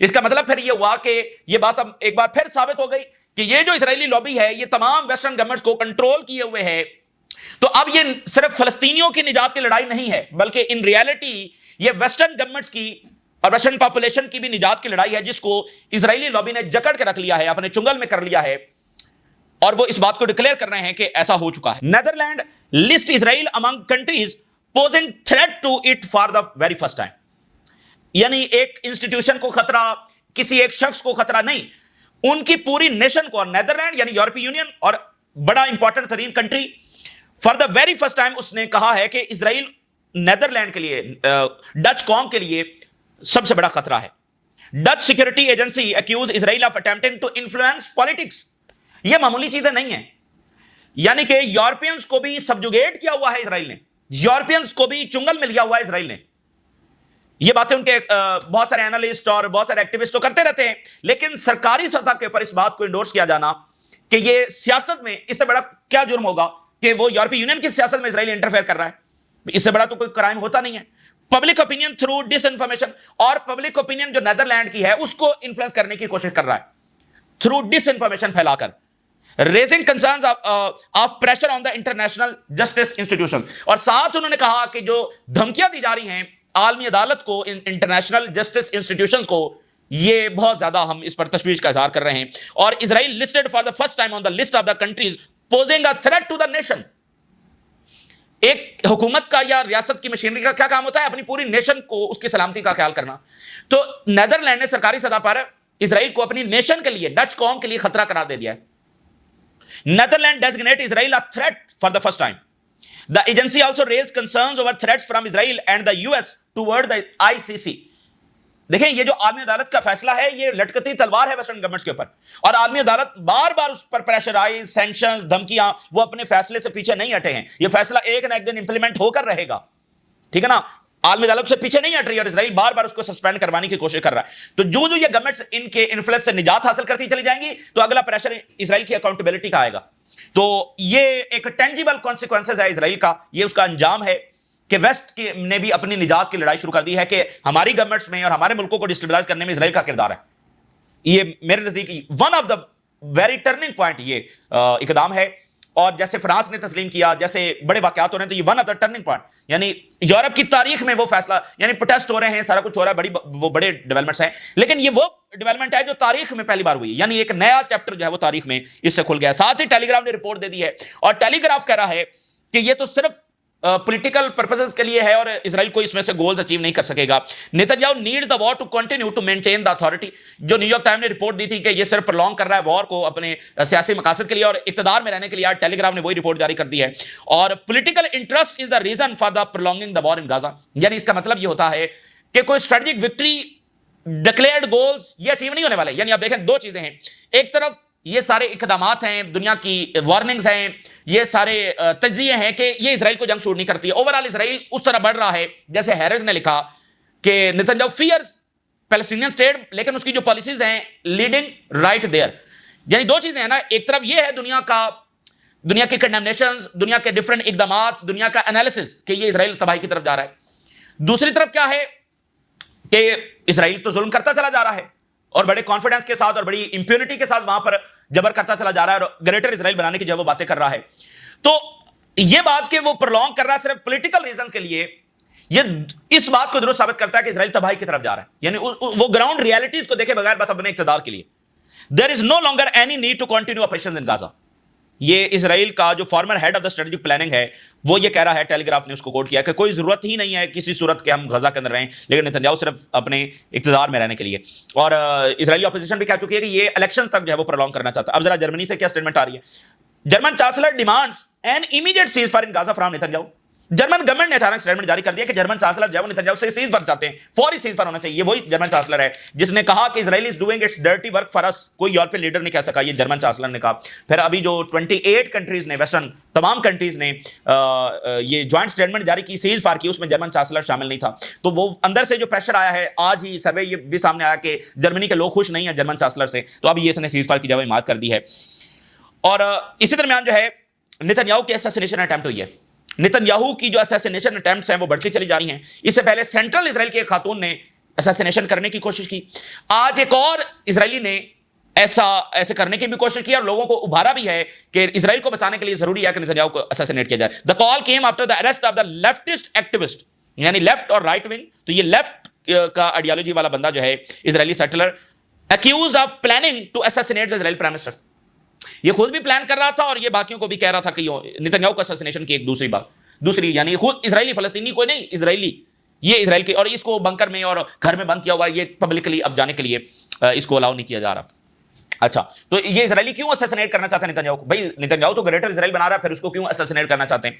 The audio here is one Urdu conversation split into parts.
اس کا مطلب پھر یہ ہوا کہ یہ بات اب ایک بار پھر ثابت ہو گئی کہ یہ جو اسرائیلی لابی ہے یہ تمام ویسٹرن گورنمنٹس کو کنٹرول کیے ہوئے ہے. تو اب یہ صرف فلسطینیوں کی نجات کی لڑائی نہیں ہے بلکہ ان ریالٹی یہ ویسٹرن گورنمنٹس کی اور ویسٹرن پاپولیشن کی بھی نجات کی لڑائی ہے, جس کو اسرائیلی لابی نے جکڑ کے رکھ لیا ہے, اپنے چنگل میں کر لیا ہے, اور وہ اس بات کو ڈکلیئر کر رہے ہیں کہ ایسا ہو چکا ہے. Netherland list Israel Umang countries posing threat to it for the very first time. یعنی ایک انسٹیٹیوشن کو خطرہ, کسی ایک شخص کو خطرہ نہیں, ان کی پوری نیشن کو. نیدرلینڈ یعنی یورپی یونین اور بڑا امپورٹنٹ ترین country, for the very first time اس نے کہا ہے کہ اسرائیل نیدرلینڈ کے لیے, ڈچ قوم کے لیے سب سے بڑا خطرہ ہے. Dutch security agency accuse Israel of attempting to influence politics. یہ معمولی چیزیں نہیں ہیں, یعنی کہ یورپینز کو بھی سبجوگیٹ کیا ہوا ہے اسرائیل نے, یورپینز کو بھی چنگل میں لیا ہوا ہے اسرائیل نے. یہ باتیں ان کے بہت سارے اینالسٹ اور بہت سارے ایکٹیوسٹ تو کرتے رہتے ہیں, لیکن سرکاری سطح کے اوپر اس بات کو انڈورس کیا جانا کہ یہ سیاست میں اس سے بڑا کیا جرم ہوگا کہ وہ یورپی یونین کی سیاست میں اسرائیل انٹرفیئر کر رہا ہے, اس سے بڑا تو کوئی کرائم ہوتا نہیں ہے. پبلک اوپینین تھرو ڈس انفارمیشن, اور پبلک اوپینین جو نیدرلینڈ کی ہے اس کو انفلوئنس کرنے کی کوشش کر رہا ہے تھرو ڈس انفارمیشن پھیلا کر, raising concerns of pressure on the international justice institution. اور ساتھ انہوں نے کہا کہ جو دھمکیاں دی جا رہی ہیں عالمی عدالت کو, انٹرنیشنل جسٹس انسٹیٹیوشنز کو, یہ بہت زیادہ ہم اس پر تشویش کا اظہار کر رہے ہیں. اور Israel listed for the first time on the list of the countries posing a threat to the nation. ایک حکومت کا یا ریاست کی مشینری کا کیا کام ہوتا ہے؟ اپنی پوری نیشن کو, اس کی سلامتی کا خیال کرنا. تو نیدرلینڈ نے سرکاری سطح پر اسرائیل کو اپنی نیشن کے لیے, ڈچ قوم کے لیے خطرہ قرار دے دیا ہے. Netherlands designate Israel a threat for the first time. The agency also raised concerns over threats from Israel and the US toward the ICC. دیکھیں یہ جو عالمی عدالت کا فیصلہ ہے یہ لٹکتی تلوار ہے ویسٹرن گورنمنٹس کے اوپر, اور عالمی عدالت بار بار اس پر پریشرائز, سینکشنز, دھمکیاں, وہ اپنے فیصلے سے پیچھے نہیں ہٹے ہیں. یہ فیصلہ ایک نہ ایک دن امپلیمنٹ ہو کر رہے گا, ٹھیک ہے نا. عالمی عدالت سے پیچھے نہیں ہٹ رہی اور اسرائیل بار بار اس کو سسپینڈ کروانے کی کوشش کر رہا ہے. تو جو یہ گورنمنٹس ان کے انفلوئنس سے نجات حاصل کرتی چلی جائیں گی تو اگلا پریشر اسرائیل کی اکاؤنٹیبلٹی کا آئے گا. تو یہ ایک ٹینجیبل کانسیکوینسز ہے اسرائیل کا, یہ اس کا انجام ہے کہ ویسٹ نے بھی اپنی نجات کی لڑائی شروع کر دی ہے کہ ہماری گورنمنٹس میں اور ہمارے ملکوں کو ڈسٹیبلائز کرنے میں اسرائیل کا کردار ہے. یہ میرے نزدیک one of the very turning point یہ اقدام ہے. اور جیسے فرانس نے تسلیم کیا, جیسے بڑے واقعات ہو رہے ہیں, تو یہ one of the turning point, یعنی یورپ کی تاریخ میں وہ فیصلہ, یعنی پروٹیسٹ ہو رہے ہیں, سارا کچھ ہو رہا ہے, وہ بڑے ڈیولپمنٹس ہیں, لیکن یہ وہ ڈیولپمنٹ ہے جو تاریخ میں پہلی بار ہوئی, یعنی ایک نیا چیپٹر جو ہے وہ تاریخ میں اس سے کھل گیا. ساتھ ہی ٹیلی گراف نے رپورٹ دے دی ہے, اور ٹیلی گراف کہہ رہا ہے کہ یہ تو صرف پولیٹیکل پرپسز کے لیے ہے اور اسرائیل کو اس میں سے گولز اچیو نہیں کر سکے گا. Netanyahu needs the war to continue to maintain the authority. جو نیو یارک ٹائم نے رپورٹ دی تھی کہ یہ صرف پرولونگ کر رہا ہے وار کو اپنے سیاسی مقاصد کے لیے اور اقتدار میں رہنے کے لیے, ٹیلی گراف نے وہی رپورٹ جاری کر دی ہے. اور political interest is the reason for the prolonging the war in Gaza. یعنی اس کا مطلب یہ ہوتا ہے کہ کوئی اسٹریٹجک وکٹری, ڈکلیئرڈ گولز یہ اچیو نہیں ہونے والے. یعنی آپ دیکھیں دو چیزیں ہیں, ایک طرف یہ سارے اقدامات ہیں, دنیا کی وارننگز ہیں, یہ سارے تجزیے ہیں کہ یہ اسرائیل کو جنگ شروع نہیں کرتی ہے. اوورآل اسرائیل اس طرح بڑھ رہا ہے جیسے ہیرز نے لکھا کہ Netanyahu fears Palestinian state, لیکن اس کی جو پالیسیز ہیں لیڈنگ رائٹ دیئر. یعنی دو چیزیں ہیں نا, ایک طرف یہ ہے دنیا کی کنڈیمنیشنز, دنیا کے ڈفرنٹ اقدامات, دنیا کا انالیسس کہ یہ اسرائیل تباہی کی طرف جا رہا ہے. دوسری طرف کیا ہے کہ اسرائیل تو ظلم کرتا چلا جا رہا ہے اور بڑے کانفیڈنس کے ساتھ اور بڑی امپیونٹی کے ساتھ وہاں پر جبر کرتا چلا جا رہا ہے اور گریٹر اسرائیل بنانے کی جو وہ باتیں کر رہا ہے. تو یہ بات کہ وہ پرولونگ کر رہا ہے صرف پولیٹیکل ریزنز کے لیے, یہ اس بات کو درست ثابت کرتا ہے کہ اسرائیل تباہی کی طرف جا رہا ہے. یعنی وہ گراؤنڈ ریالٹیز کو دیکھے بغیر بس اپنے اقتدار کے لیے. There is no longer any need to continue operations in Gaza. یہ اسرائیل کا جو former head of the strategic planning ہے وہ یہ کہہ رہا ہے, ٹیلی گراف نے اس کو کوٹ کیا کہ کوئی ضرورت ہی نہیں ہے کسی صورت کے ہم غزہ کے اندر رہیں, لیکن نیتن یاہو صرف اپنے اقتدار میں رہنے کے لیے. اور اسرائیلی اپوزیشن بھی کہہ چکی ہے کہ یہ الیکشنز تک جو ہے وہ پرولونگ کرنا چاہتا ہے. اب ذرا جرمنی سے کیا اسٹیٹمنٹ آ رہی ہے. German chancellor demands N immediate cease fire in Gaza from Nitin Yahoo. German government نے اچانک اسٹیٹمنٹ جاری کر دیا کہ جرمن چانسلر جو ہے وہ نیتن یاہو سے سیز فائر چاہتے ہیں, فوری سیز فائر ہونا چاہیے. یہ وہی جرمن چانسلر ہے جس نے کہا کہ Israel is doing its dirty work for us. کوئی یورپین لیڈر نہیں کہہ سکا, یہ جرمن چانسلر نے کہا. پھر ابھی جو 28 کنٹریز نے, ویسٹرن تمام کنٹریز نے یہ جوائنٹ اسٹیٹمنٹ جاری کی, سیز فائر کی, اس میں جرمن چانسلر شامل نہیں تھا. تو وہ اندر سے جو پریشر آیا ہے, آج ہی سروے یہ بھی سامنے آیا کہ جرمنی کے لوگ خوش نہیں ہیں جرمن چانسلر سے, تو اب یہ اس نے سیز فائر کی جو حمایت کر دی ہے. اور اسی درمیان جو ہے نیتن یاہو کی اساسینیشن اٹیمپٹ ہوئی ہے. نیتن یاہو کی جو اساسینیشن اٹیمپٹس ہیں وہ بڑھتی چلی جا رہی ہیں. اس سے پہلے سینٹرل اسرائیل کی ایک خاتون نے اساسینیشن کرنے کی کوشش کی. آج ایک اور اسرائیلی نے ایسے کرنے کی بھی کوشش کی اور لوگوں کو ابھارا بھی ہے کہ اسرائیل کو بچانے کے لیے ضروری ہے کہ نتنیاہو کو اساسینیٹ کیا جائے. The call came after the arrest of the leftist activist, یعنی لیفٹ اور رائٹ ونگ, تو یہ لیفٹ کا آئیڈیالوجی والا بندہ جو ہے اسرائیلی settler, accused of planning to assassinate the Israeli prime minister. یہ خود بھی پلان کر رہا تھا اور یہ باقیوں کو بھی کہہ رہا تھا کہ نتنیاہو کو اساسینیشن کی ایک دوسری یعنی خود اسرائیلی, فلسطینی کوئی نہیں, اسرائیلی, یہ اسرائیل کے, اور اس کو بنکر میں اور گھر میں بند کیا ہوا, یہ پبلکلی اب جانے کے لیے اس کو الاؤ نہیں کیا جا رہا. اچھا, تو یہ اسرائیلی کیوں اساسینیٹ کرنا چاہتے ہیں نتنیاہو کو؟ بھائی نتنیاہو تو گریٹر اسرائیل بنا رہا ہے, پھر اس کو کیوں اساسینیٹ کرنا چاہتے ہیں؟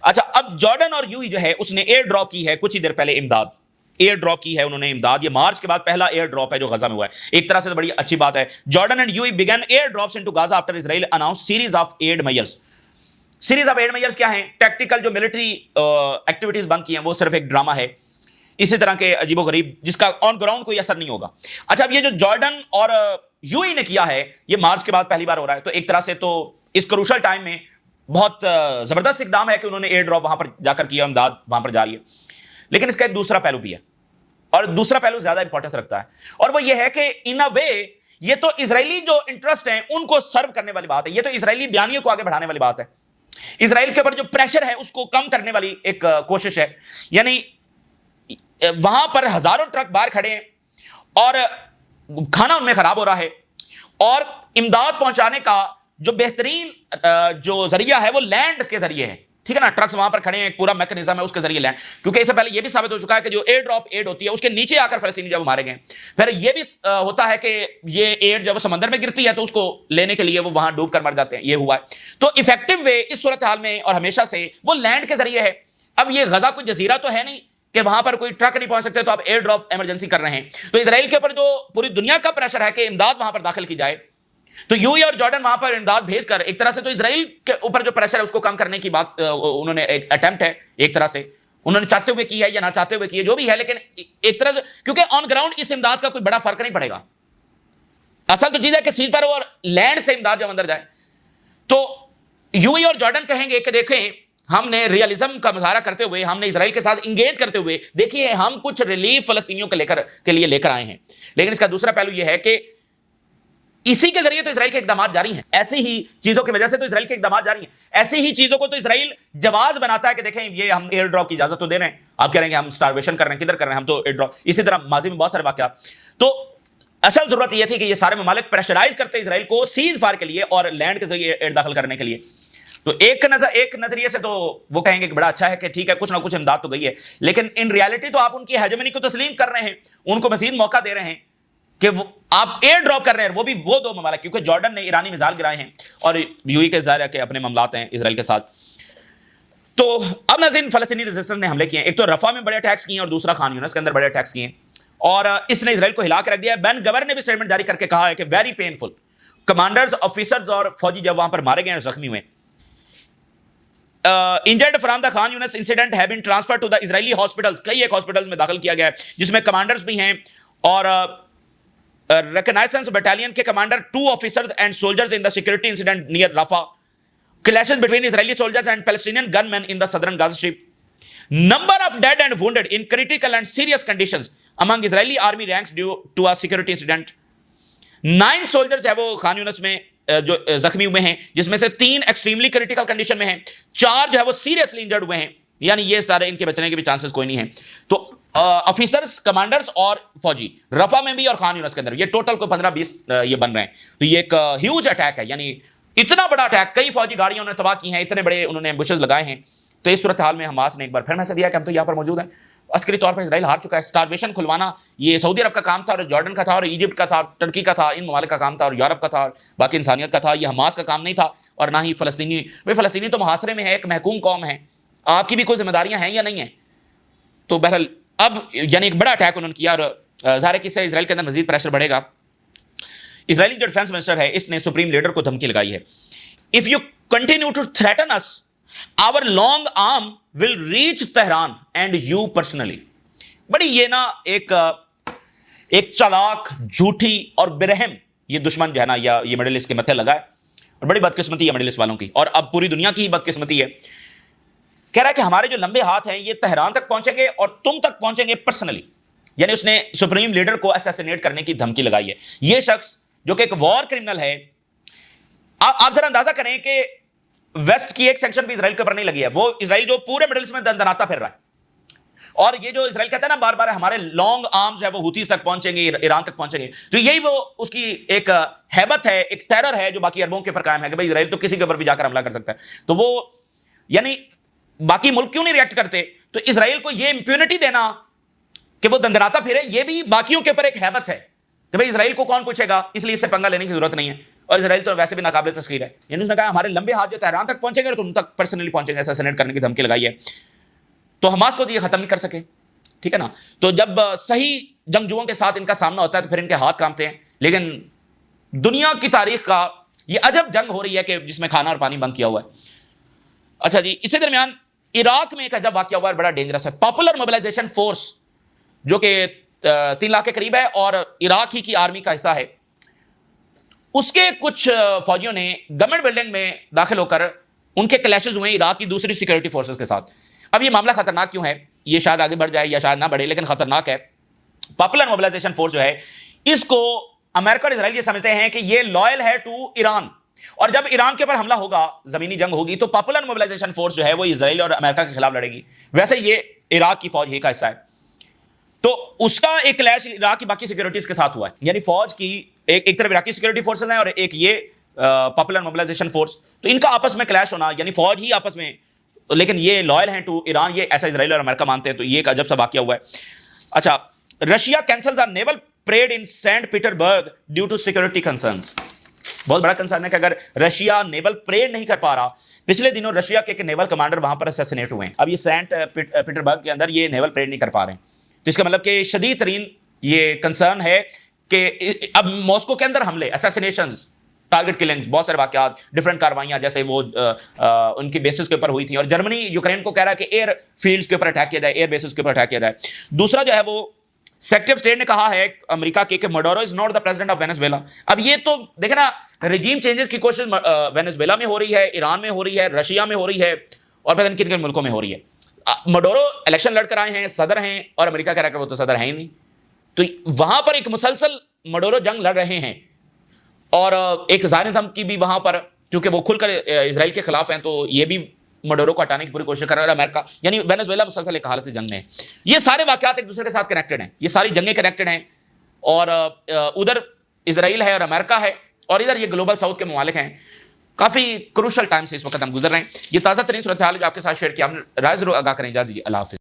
اچھا, اب جارڈن اور یوئی جو ہے اس نے ایئر ڈراپ کی ہے کچھ ہی دیر پہلے, امداد ایئر ڈراپ کی ہے انہوں نے, امداد. یہ مارچ کے بعد پہلا ایئر ڈراپ ہے جو غزہ میں ہوا ہے, ایک طرح سے بڑی اچھی بات ہے. Jordan and UAE began air drops into Gaza after Israel announced series of aid measures. Series of aid measures کیا ہیں؟ ٹیکٹیکل جو ملٹری ایکٹیویٹیز بند کی ہیں وہ صرف ایک ڈرامہ ہے, اسی طرح کے عجیب و غریب جس کا آن گراؤنڈ کوئی اثر نہیں ہوگا. اچھا, اب یہ جو جارڈن اور یوئی نے کیا ہے یہ مارچ کے بعد پہلی بار ہو رہا ہے, تو ایک طرح سے تو اس کروشل ٹائم میں بہت زبردست اقدام ہے کہ انہوں نے ایئر ڈراپ وہاں پر جا کر کیا, امداد وہاں پر جا رہی ہے. لیکن اس کا ایک دوسرا پہلو بھی ہے, اور دوسرا پہلو زیادہ امپورٹنس رکھتا ہے, اور وہ یہ ہے کہ ان اے وے یہ تو اسرائیلی جو انٹرسٹ ہیں ان کو سرو کرنے والی بات ہے, یہ تو اسرائیلی بیانیوں کو آگے بڑھانے والی بات ہے, اسرائیل کے اوپر جو پریشر ہے اس کو کم کرنے والی ایک کوشش ہے. یعنی وہاں پر ہزاروں ٹرک باہر کھڑے ہیں اور کھانا ان میں خراب ہو رہا ہے, اور امداد پہنچانے کا جو بہترین جو ذریعہ ہے وہ لینڈ کے ذریعے ہے, ٹھیک ہے نا, ٹرکس وہاں پر کھڑے ہیں, ایک پورا میکنزم ہے اس کے ذریعے لینڈ, کیونکہ اس سے پہلے یہ بھی ثابت ہو چکا ہے کہ جو ایئر ڈراپ ایڈ ہوتی ہے اس کے نیچے آ کر فلسطینی جب مارے گئے, پھر یہ بھی ہوتا ہے کہ یہ ایڈ جب سمندر میں گرتی ہے تو اس کو لینے کے لیے وہ وہاں ڈوب کر مر جاتے ہیں, یہ ہوا ہے. تو افیکٹو وے اس صورتحال میں اور ہمیشہ سے وہ لینڈ کے ذریعے ہے. اب یہ غزہ کوئی جزیرہ تو ہے نہیں کہ وہاں پر کوئی ٹرک نہیں پہنچ سکتے, تو آپ ایئر ڈراپ ایمرجنسی کر رہے ہیں. تو اسرائیل کے اوپر جو پوری دنیا کا پریشر ہے کہ امداد وہاں پر داخل کی جائے, تو یوئی اور جارڈن وہاں پر امداد بھیج کر ایک طرح سے تو اسرائیل کے اوپر جو پریشر ہے اس کو کم کرنے کی بات انہوں نے ایک اٹیمپٹ ہے, ایک طرح سے انہوں نے چاہتے ہوئے کی ہے یا نہ چاہتے ہوئے کی ہے جو بھی ہے, لیکن ایک طرح سے کیونکہ آن گراؤنڈ اس امداد کا کوئی بڑا فرق نہیں پڑے گا. اصل تو چیز ہے کہ سیز فائر اور لینڈ سے امداد جب اندر جائے, تو یوئی اور جارڈن کہیں گے کہ دیکھیں ہم نے ریئلزم کا مظاہرہ کرتے ہوئے, ہم نے اسرائیل کے ساتھ انگیج کرتے ہوئے دیکھیے ہم کچھ ریلیف فلسطینیوں کے لیے لے کر آئے ہیں. لیکن اس کا دوسرا پہلو یہ ہے کہ اسی کے ذریعے تو اسرائیل کے اقدامات جاری ہیں, ایسی ہی چیزوں کی وجہ سے تو اسرائیل کے اقدامات جاری ہیں, ایسی ہی چیزوں کو تو اسرائیل جواز بناتا ہے کہ دیکھیں یہ ہم ایئر ڈراپ کی اجازت تو دے رہے ہیں, آپ کہہ رہے ہیں کہ ہم سٹارویشن کر رہے ہیں, کدھر کر رہے ہیں, ہم تو ایئر ڈراپ. اسی طرح ماضی میں بہت سارے واقعات. تو اصل ضرورت یہ تھی کہ یہ سارے ممالک پریشرائز کرتے اسرائیل کو سیز فائر کے لیے اور لینڈ کے ذریعے ایڈ داخل کرنے کے لیے. تو ایک نظریے سے تو وہ کہیں گے کہ بڑا اچھا ہے کہ ٹھیک ہے کچھ نہ کچھ امداد تو گئی ہے, لیکن ان ریالٹی تو آپ ان کی ہیجمنی کو تسلیم کر رہے ہیں, ان کو مزید موقع دے رہے ہیں کہ وہ آپ ایئر ڈراپ کر رہے ہیں, وہ بھی وہ دو ممالک, کیونکہ جارڈن نے ایرانی میزائل گرائے ہیں اور یوئی کے ظاہر ہے کہ اپنے معاملات ہیں اسرائیل کے ساتھ. تو اب ناظرین فلسطینی ریزسٹنس نے حملے کیے ہیں, ایک تو رفح میں بڑے اٹیکس کیے ہیں اور دوسرا خان یونس کے اندر بڑے اٹیکس کیے ہیں, اور اس نے اسرائیل کو ہلا کے رکھ دیا ہے. بین گور نے بھی اسٹیٹمنٹ جاری کر کے کہا ہے کہ ویری پینفل, کمانڈرز آفیسرز اور فوجی جب وہاں پر مارے گئے ہیں زخمی ہوئے. injured from the Khan Yunis incident have been transferred to the Israeli hospitals, کئی ایک ہاسپٹلز میں داخل کیا گیا ہے جس میں کمانڈرز بھی ہیں, اور ریکنائسنس بٹالین کے commander, 2 officers and soldiers in the security incident near Rafah, clashes between Israeli soldiers and Palestinian gunmen in the southern Gaza Strip, number of dead and wounded in critical and serious conditions among Israeli army ranks due to a security incident. 9 soldiers ہے وہ خان یونس میں جو زخمی ہوئے ہیں, جس میں سے 3 ایکسٹریملی کریٹیکل کنڈیشن میں ہیں, 4 جو ہے وہ سیریسلی انجرڈ ہوئے ہیں, یعنی یہ سارے ان کے بچنے کے بھی چانسز کوئی نہیں ہیں. تو آفیسرز, کمانڈرز اور فوجی رفح میں بھی اور خان یونس کے اندر یہ ٹوٹل کو 15-20 یہ بن رہے ہیں. تو یہ ایک ہیوج اٹیک ہے, یعنی اتنا بڑا اٹیک, کئی فوجی گاڑیوں نے تباہ کی ہیں, اتنے بڑے انہوں نے ایمبوشز لگائے ہیں. تو اس صورتحال میں حماس نے ایک بار پھر میسج دیا کہ ہم تو یہاں پر موجود ہیں. عسکری طور پر اسرائیل ہار چکا ہے. سٹارویشن کھلوانا یہ سعودی عرب کا کام تھا اور جارڈن کا تھا اور ایجپٹ کا تھا اور ترکی کا تھا, ان ممالک کا کام تھا, اور یورپ کا تھا اور باقی انسانیت کا تھا. یہ حماس کا کام نہیں تھا, اور نہ ہی فلسطینی. بھائی فلسطینی تو محاصرے میں ہے, ایک محکوم قوم ہے, آپ کی بھی کوئی ذمہ داریاں ہیں یا نہیں ہیں. تو بہرحال اب یعنی ایک بڑا اٹیک انہوں نے کیا, اور ظاہر ہے کہ اس سے اسرائیل کے اندر مزید پریشر بڑھے گا. اسرائیلی جو ڈیفنس منسٹر ہے اس نے سپریم لیڈر کو دھمکی لگائی ہے, if you continue to threaten us our long arm will reach Tehran and you personally. بڑی یہ نا ایک چالاک, جھوٹی اور برہم یہ دشمن جو ہے نا یا یہ مڈل ایسٹ کے متھے لگا ہے, اور بڑی بدقسمتی ہے مڈل ایسٹ والوں کی, اور اب پوری دنیا کی بدقسمتی ہے. کہہ رہا ہے کہ ہمارے جو لمبے ہاتھ ہیں یہ تہران تک پہنچیں گے اور تم تک پہنچیں گے پرسنلی. یعنی اس نے سپریم لیڈر کو اسیسینیٹ کرنے کی دھمکی لگائی ہے. یہ شخص جو کہ ایک وار کرمنل ہے, آپ ذرا اندازہ کریں کہ ویسٹ کی ایک سینکشن بھی اسرائیل کے اوپر نہیں لگی ہے. وہ اسرائیل جو پورے مڈل ایسٹ میں دندناتا پھر رہا ہے, اور یہ جو اسرائیل کہتا ہے نا بار بار ہمارے لانگ آرمز ہے وہ ہوتیز تک پہنچیں گے, ایران تک پہنچیں گے, تو یہی وہ اس کی ایک ہیبت ہے, ایک ٹیرر ہے جو باقی عربوں کے اوپر قائم ہے کہ بھائی اسرائیل تو کسی کے اوپر بھی جا کر حملہ کر سکتا ہے. تو وہ یعنی باقی ملک کیوں نہیں ریئیکٹ کرتے؟ تو اسرائیل کو یہ امپیونٹی دینا کہ وہ دندناتا پھرے, یہ بھی باقیوں کے اوپر ایک ہیبت ہے کہ بھائی اسرائیل کو کون پوچھے گا, اس لیے اس سے پنگا لینے کی ضرورت نہیں ہے. اور اسرائیل تو ویسے بھی ناقابل تسخیر ہے. یعنی اس نے کہا ہمارے لمبے ہاتھ جو تہران تک پہنچیں گے تو ان تک پرسنلی پہنچیں گے, اسیسینیٹ کرنے کی دھمکی لگائی ہے. تو حماس کو یہ ختم نہیں کر سکے, ٹھیک ہے نا. تو جب صحیح جنگجوؤں کے ساتھ ان کا سامنا ہوتا ہے تو پھر ان کے ہاتھ کانپتے ہیں. لیکن دنیا کی تاریخ کا یہ عجب جنگ ہو رہی ہے کہ جس میں کھانا اور پانی بند کیا ہوا ہے. اچھا جی, اسی درمیان عراق میں ایک عجب واقعہ ہوا ہے, بڑا ڈینجرس ہے. پاپولر موبلائزیشن فورس جو کہ 3 لاکھ کے قریب ہے اور عراق ہی کی آرمی کا حصہ ہے, اس کے کچھ فوجیوں نے گورنمنٹ بلڈنگ میں داخل ہو کر ان کے کلیشز ہوئے عراق کی دوسری سیکورٹی فورسز کے ساتھ. اب یہ معاملہ خطرناک کیوں ہے, یہ شاید آگے بڑھ جائے یا شاید نہ بڑھے, لیکن خطرناک ہے. پاپولر موبلائزیشن فورس جو ہے اس کو امریکہ اور اسرائیل یہ سمجھتے ہیں کہ یہ لائل ہے ٹو ایران, اور جب ایران کے اوپر حملہ ہوگا, زمینی جنگ ہوگی, تو پاپولر موبلائزیشن فورس جو ہے وہ اسرائیل اور امریکہ کے خلاف لڑے گی. ویسے یہ عراق کی فوج ہی کا حصہ ہے, تو اس کا ایک کلیش عراق کی باقی سیکورٹیز کے ساتھ ہوا ہے. یعنی فوج کی ایک طرف عراقی سیکورٹی فورسز ہیں اور ایک یہ پاپولر موبلائزیشن فورس, تو ان کا آپس میں کلیش ہونا, یعنی فوج ہی آپس میں, لیکن یہ لائل ہیں ٹو ایران, یہ ایسا اسرائیل اور امریکہ مانتے ہیں. تو یہ ایک عجب سا واقعہ ہوا ہے. اچھا, Russia cancels a naval parade in Saint Petersburg due to security concerns. بہت بڑا کنسرن ہے کہ اگر رشیا نیول پریڈ نہیں کر پا رہا, پچھلے دنوں رشیا کے ایک نیول کمانڈر وہاں پر اسیسینیٹ ہوئے ہیں. اب یہ سینٹ پیٹربرگ کے اندر یہ نیول پریڈ نہیں کر پا رہے ہیں, تو اس کا مطلب کہ شدید ترین یہ کنسرن ہے کہ اب ماسکو کے اندر حملے, اسیسینیشنز, ٹارگٹ کلنگز, بہت سارے واقعات, ڈفرنٹ کاروائیاں جیسے وہ ان کی بیسز کے اوپر ہوئی تھیں, اور جرمنی یوکرین کو کہہ رہا ہے کہ ایئر فیلڈز کے اوپر اٹیک کیا جائے, ایئر بیسز کے اوپر اٹیک کیا جائے. دوسرا جو ہے وہ سیکریٹری آف اسٹیٹ نے کہا ہے امریکہ کے کہ Maduro is not the president of Venezuela. اب یہ تو دیکھیں نا, رجیم چینجز کی کوشش وینیزویلا میں ہو رہی ہے, ایران میں ہو رہی ہے, رشیا میں ہو رہی ہے, اور پتہ نہیں کن کن ملکوں میں ہو ری ہے. مڈورو الیکشن لڑ کر آئے ہیں, صدر ہیں, اور امریکہ کہہ رہا ہے کہ وہ تو صدر ہیں ہی نہیں. تو وہاں پر ایک مسلسل مڈورو جنگ لڑ رہے ہیں, اور ایک زائنزم کی بھی وہاں پر, چونکہ وہ کھل کر اسرائیل کے خلاف ہیں, تو یہ بھی مڈورو کو ہٹانے کی پوری کوشش کر رہا ہے امریکہ. یعنی وینیزویلا مسلسل ایک حالت سے جنگ میں ہے. یہ سارے واقعات ایک دوسرے کے ساتھ کنیکٹڈ ہیں, یہ ساری جنگیں کنیکٹڈ ہیں, اور ادھر اسرائیل ہے اور امریکہ ہے, اور ادھر یہ گلوبل ساؤتھ کے ممالک ہیں. کافی کروشل ٹائم سے اس وقت ہم گزر رہے ہیں. یہ تازہ ترین صورتحال جو آپ کے ساتھ شیئر کیا, ہم نے رائے ضرور آگاہ کریں. اجازت دیجیے, اللہ حافظ.